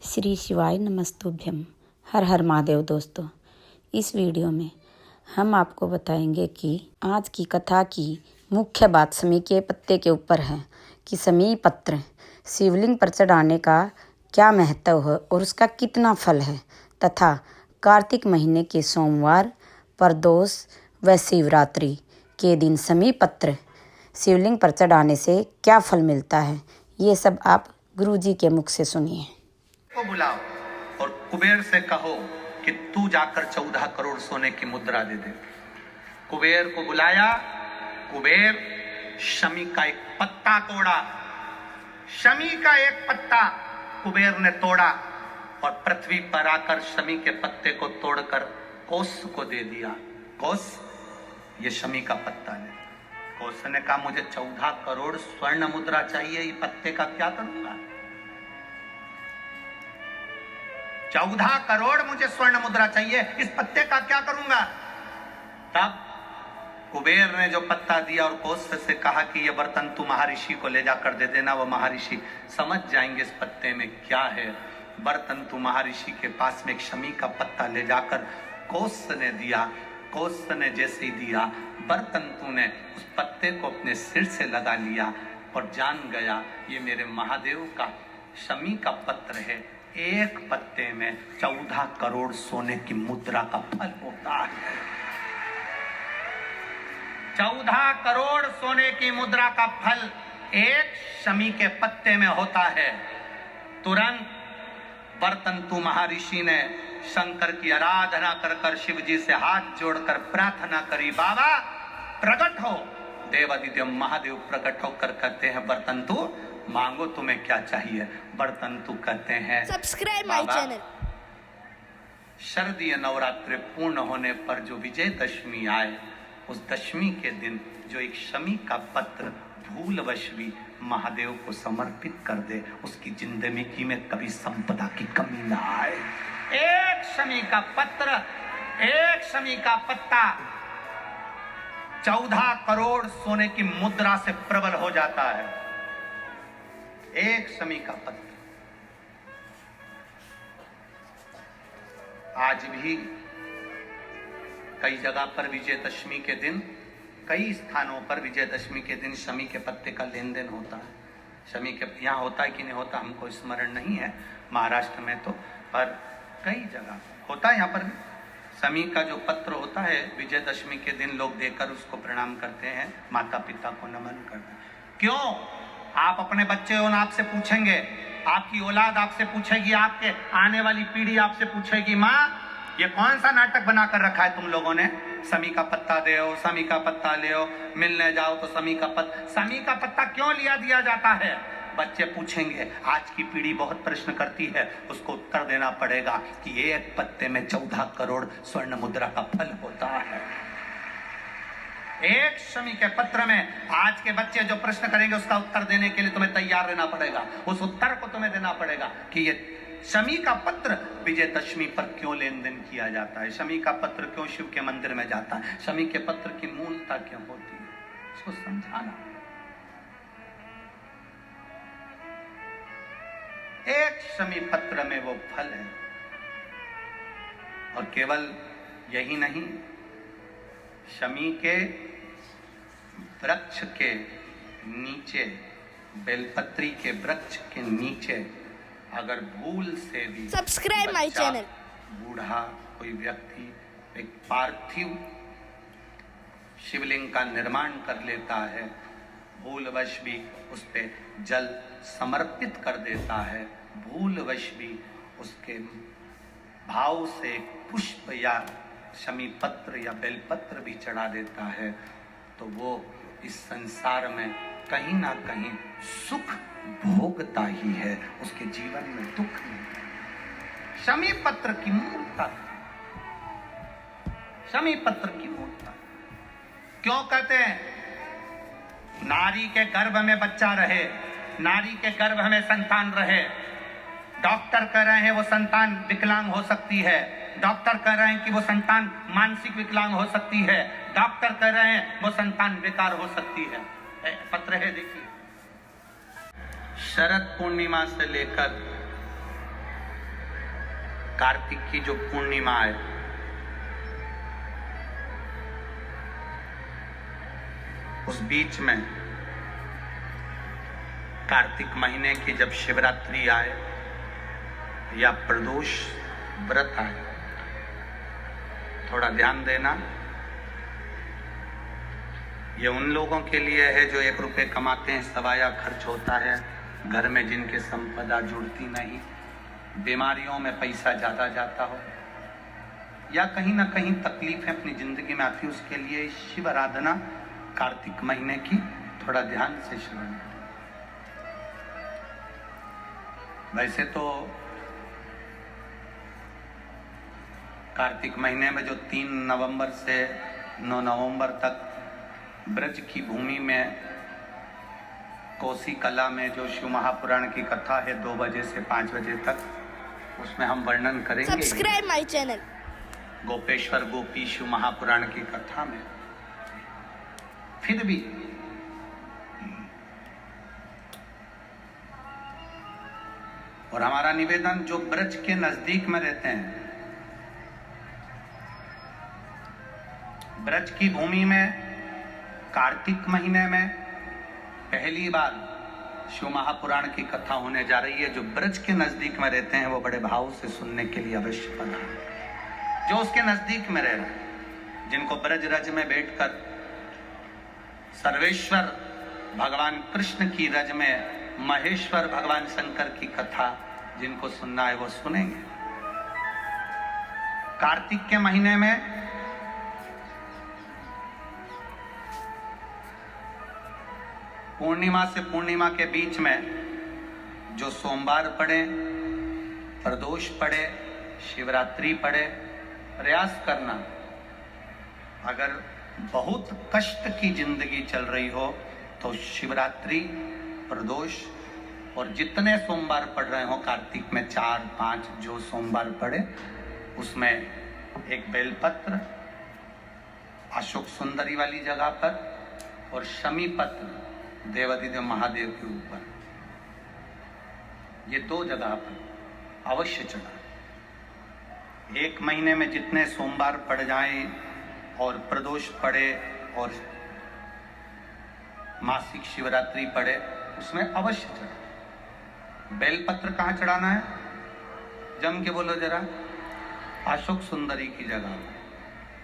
श्री शिवाय नमस्तुभ्यम। हर हर महादेव। दोस्तों, इस वीडियो में हम आपको बताएंगे कि आज की कथा की मुख्य बात शमी के पत्ते के ऊपर है कि शमी पत्र शिवलिंग पर चढ़ाने का क्या महत्व है और उसका कितना फल है, तथा कार्तिक महीने के सोमवार, प्रदोष व शिवरात्रि के दिन शमी पत्र शिवलिंग पर चढ़ाने से क्या फल मिलता है, ये सब आप गुरुजी के मुख से सुनिए। को बुलाओ और कुबेर से कहो कि तू जाकर 14 करोड़ सोने की मुद्रा दे दे। कुबेर को बुलाया। कुबेर शमी का एक पत्ता तोड़ा। शमी का एक पत्ता कुबेर ने तोड़ा और पृथ्वी पर आकर शमी के पत्ते को तोड़कर कोस को दे दिया। कोस, ये शमी का पत्ता है। कोस ने कहा, मुझे 14 करोड़ स्वर्ण मुद्रा चाहिए, ये पत्ते का क्या करूंगा? 14 करोड़ मुझे स्वर्ण मुद्रा चाहिए, इस पत्ते का क्या करूंगा? तब कुबेर ने जो पत्ता दिया और कोस से कहा कि यह बर्तन तू महर्षि को ले जाकर दे देना, वो महर्षि समझ जाएंगे इस पत्ते में क्या है। बर्तन तू महर्षि के पास में एक शमी का पत्ता ले जाकर कोस ने दिया। कोस ने जैसे ही दिया, बर्तन तू ने उस पत्ते को अपने सिर से लगा लिया और जान गया ये मेरे महादेव का शमी का पत्र है। एक पत्ते में 14 करोड़ सोने की मुद्रा का फल होता है। 14 करोड़ सोने की मुद्रा का फल एक शमी के पत्ते में होता है। तुरंत बर्तंतु महर्षि ने शंकर की आराधना कर कर शिव जी से हाथ जोड़कर प्रार्थना करी, बाबा प्रकट हो। देवादिदेव महादेव प्रकट होकर कहते हैं, बर्तंतु मांगो तुम्हें क्या चाहिए। बर्तंतु कहते हैं, सब्सक्राइब माय चैनल। शरदीय नवरात्रि पूर्ण होने पर जो विजयदशमी आए, उस दशमी के दिन जो एक शमी का पत्र भूलवश भी महादेव को समर्पित कर दे, उसकी जिंदगी में कभी संपदा की कमी ना आए। एक शमी का पत्र, एक शमी का पत्ता 14 करोड़ सोने की मुद्रा से प्रबल हो जाता है। एक शमी का पत्र। आज भी कई जगह पर विजयदशमी के दिन, कई स्थानों पर विजयदशमी के दिन शमी के पत्ते का लेन देन होता है। शमी के यहाँ होता है कि नहीं होता हमको स्मरण नहीं है, महाराष्ट्र में तो, पर कई जगह होता है। यहाँ पर शमी का जो पत्र होता है, विजयदशमी के दिन लोग देकर उसको प्रणाम करते हैं, माता पिता को नमन करते हैं। क्यों? आप अपने बच्चे हो, आपसे पूछेंगे, आपकी औलाद आपसे पूछेगी, आपके आने वाली पीढ़ी आपसे पूछेगी, माँ ये कौन सा नाटक बनाकर रखा है तुम लोगों ने? शमी का पत्ता दे, शमी का पत्ता ले, मिलने जाओ तो शमी का पत्ता क्यों लिया दिया जाता है? बच्चे पूछेंगे। आज की पीढ़ी बहुत प्रश्न करती है, उसको उत्तर देना पड़ेगा कि एक पत्ते में 14 करोड़ स्वर्ण मुद्रा का फल होता है। एक शमी के पत्र में आज के बच्चे जो प्रश्न करेंगे, उसका उत्तर देने के लिए तुम्हें तैयार रहना पड़ेगा। उस उत्तर को तुम्हें देना पड़ेगा कि ये शमी का पत्र विजयदशमी पर क्यों लेन देन किया जाता है, शमी का पत्र क्यों शिव के मंदिर में जाता है, शमी के पत्र की मूलता क्यों होती है, इसको समझाना। एक शमी पत्र में वो फल है। और केवल यही नहीं, शमी के वृक्ष के नीचे, बेलपत्री के वृक्ष के नीचे अगर भूल से भी सब्सक्राइब माय चैनल, बूढ़ा कोई व्यक्ति एक पार्थिव शिवलिंग का निर्माण कर लेता है, भूलवश भी उस पे जल समर्पित कर देता है, भूलवश भी उसके भाव से पुष्प या शमी पत्र या बेलपत्र भी चढ़ा देता है, तो वो इस संसार में कहीं ना कहीं सुख भोगता ही है, उसके जीवन में दुख नहीं। शमी पत्र की मूलता, शमी पत्र की मूलता क्यों कहते हैं? नारी के गर्भ में बच्चा रहे, नारी के गर्भ में संतान रहे। डॉक्टर कह रहे हैं वो संतान विकलांग हो सकती है, डॉक्टर कह रहे हैं कि वो संतान मानसिक विकलांग हो सकती है, डॉक्टर कह रहे हैं वो संतान बेकार हो सकती है। पत्र है, देखिए, शरद पूर्णिमा से लेकर कार्तिक की जो पूर्णिमा है, उस बीच में कार्तिक महीने की जब शिवरात्रि आए या प्रदोष व्रत आए, थोड़ा ध्यान देना। ये उन लोगों के लिए है जो 1 रुपये कमाते हैं, सवाया खर्च होता है, घर में जिनके संपदा जुड़ती नहीं, बीमारियों में पैसा ज्यादा जाता हो, या कहीं ना कहीं तकलीफें अपनी जिंदगी में आती है, उसके लिए शिव आराधना कार्तिक महीने की थोड़ा ध्यान से श्रवण। वैसे तो कार्तिक महीने में जो 3 नवंबर से 9 नवंबर तक ब्रज की भूमि में कोसी कला में जो शिव महापुराण की कथा है 2 बजे से 5 बजे तक, उसमें हम वर्णन करेंगे। Subscribe my channel. गोपेश्वर गोपी शिव महापुराण की कथा में फिर भी और हमारा निवेदन, जो ब्रज के नजदीक में रहते हैं, ब्रज की भूमि में कार्तिक महीने में पहली बार शिव महापुराण की कथा होने जा रही है। जो ब्रज के नजदीक में रहते हैं वो बड़े भाव से सुनने के लिए अवश्य पधारें। जो उसके नजदीक में रह रहे हैं, जिनको ब्रज रज में बैठकर सर्वेश्वर भगवान कृष्ण की रज में महेश्वर भगवान शंकर की कथा जिनको सुनना है वो सुनेंगे। कार्तिक के महीने में पूर्णिमा से पूर्णिमा के बीच में जो सोमवार पड़े, प्रदोष पड़े, शिवरात्रि पड़े, प्रयास करना। अगर बहुत कष्ट की जिंदगी चल रही हो तो शिवरात्रि, प्रदोष और जितने सोमवार पड़ रहे हो कार्तिक में 4-5 जो सोमवार पड़े, उसमें एक बेलपत्र अशोक सुंदरी वाली जगह पर और शमी पत्र देवादिदेव महादेव के ऊपर, ये 2 जगह पर अवश्य चढ़ा। 1 महीने में जितने सोमवार पड़ जाएं और प्रदोष पड़े और मासिक शिवरात्रि पड़े, उसमें अवश्य चढ़ा। बेलपत्र कहाँ चढ़ाना है? जम के बोलो जरा। अशोक सुंदरी की जगह।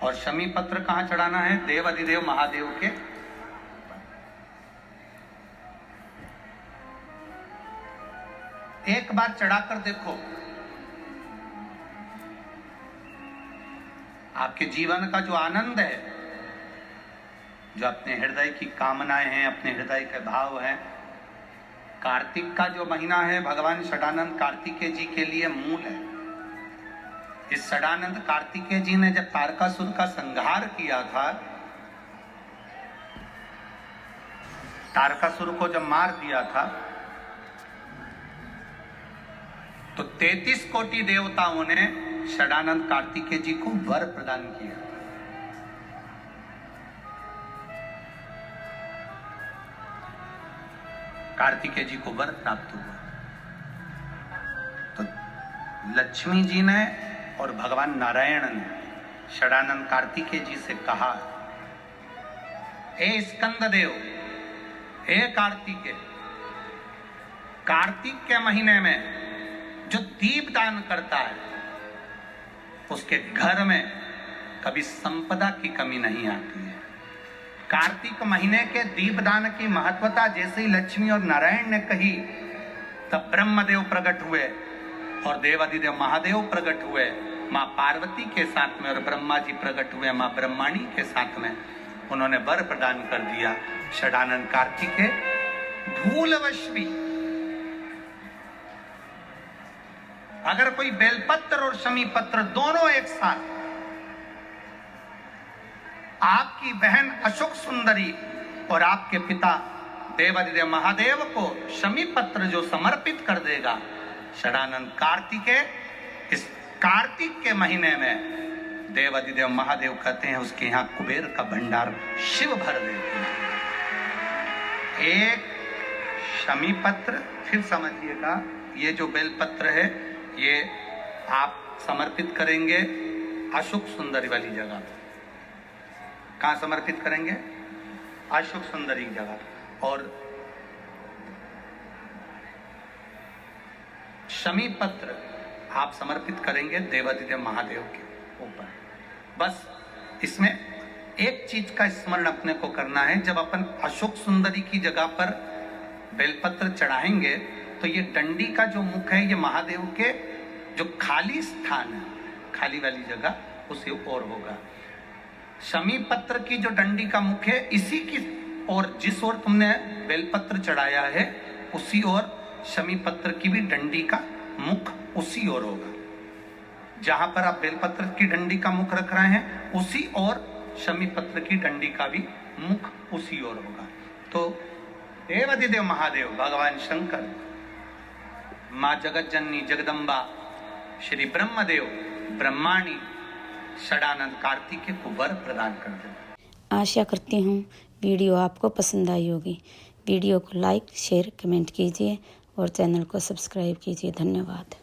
और शमी पत्र कहाँ चढ़ाना है? देवादिदेव महादेव के। एक बार चढ़ाकर देखो, आपके जीवन का जो आनंद है, जो अपने हृदय की कामनाएं हैं, अपने हृदय के भाव हैं, कार्तिक का जो महीना है भगवान षडानंद कार्तिकेय जी के लिए मूल है। इस षडानंद कार्तिकेय जी ने जब तारकासुर का संहार किया था, तारकासुर को जब मार दिया था, तो 33 कोटि देवताओं ने षडानंद कार्तिकेय जी को वर प्रदान किया। कार्तिकेय जी को वर प्राप्त हुआ। तो लक्ष्मी जी ने और भगवान नारायण ने षडानंद कार्तिकेय जी से कहा, हे स्कंद देव, हे कार्तिकेय, कार्तिक के महीने में जो दीप दान करता है उसके घर में कभी संपदा की कमी नहीं आती है। कार्तिक महीने के दीपदान की महत्वता जैसे ही लक्ष्मी और नारायण ने कही, तब ब्रह्मदेव प्रकट हुए और देवादिदेव महादेव प्रकट हुए मां पार्वती के साथ में, और ब्रह्मा जी प्रकट हुए मां ब्रह्माणी के साथ में। उन्होंने वर प्रदान कर दिया। षडानंद कार्तिकेय भूलवश भी अगर कोई बेलपत्र और शमी पत्र दोनों एक साथ आपकी बहन अशोक सुंदरी और आपके पिता देवादिदेव महादेव को शमी पत्र जो समर्पित कर देगा, षडानंद कार्तिकेय इस कार्तिक के महीने में देवादिदेव महादेव कहते हैं उसके यहाँ कुबेर का भंडार शिव भर देते हैं। एक शमी पत्र, फिर समझिएगा, ये जो बेलपत्र है ये आप समर्पित करेंगे अशुक सुंदरी वाली जगह पर। कहाँ समर्पित करेंगे? अशुक सुंदरी जगह। और शमी पत्र आप समर्पित करेंगे देवादिदेव महादेव के ऊपर। बस इसमें एक चीज का स्मरण अपने को करना है, जब अपन अशोक सुंदरी की जगह पर बेलपत्र चढ़ाएंगे तो ये डंडी का जो मुख है ये महादेव के जो खाली स्थान है, खाली वाली जगह, उसी ओर होगा। शमी पत्र की जो डंडी का मुख है इसी की ओर, जिस ओर तुमने बेलपत्र चढ़ाया है उसी ओर शमी पत्र की भी डंडी का मुख उसी ओर होगा। जहां पर आप बेलपत्र की डंडी का मुख रख रहे हैं उसी ओर शमी पत्र की डंडी का भी मुख उसी ओर होगा। तो देवादिदेव महादेव भगवान शंकर, माँ जगत जननी जगदम्बा, श्री ब्रह्मदेव ब्रह्माणी षडानंद कार्तिकेय को वर प्रदान कर दे। आशा करती हूँ वीडियो आपको पसंद आई होगी। वीडियो को लाइक शेयर कमेंट कीजिए और चैनल को सब्सक्राइब कीजिए। धन्यवाद।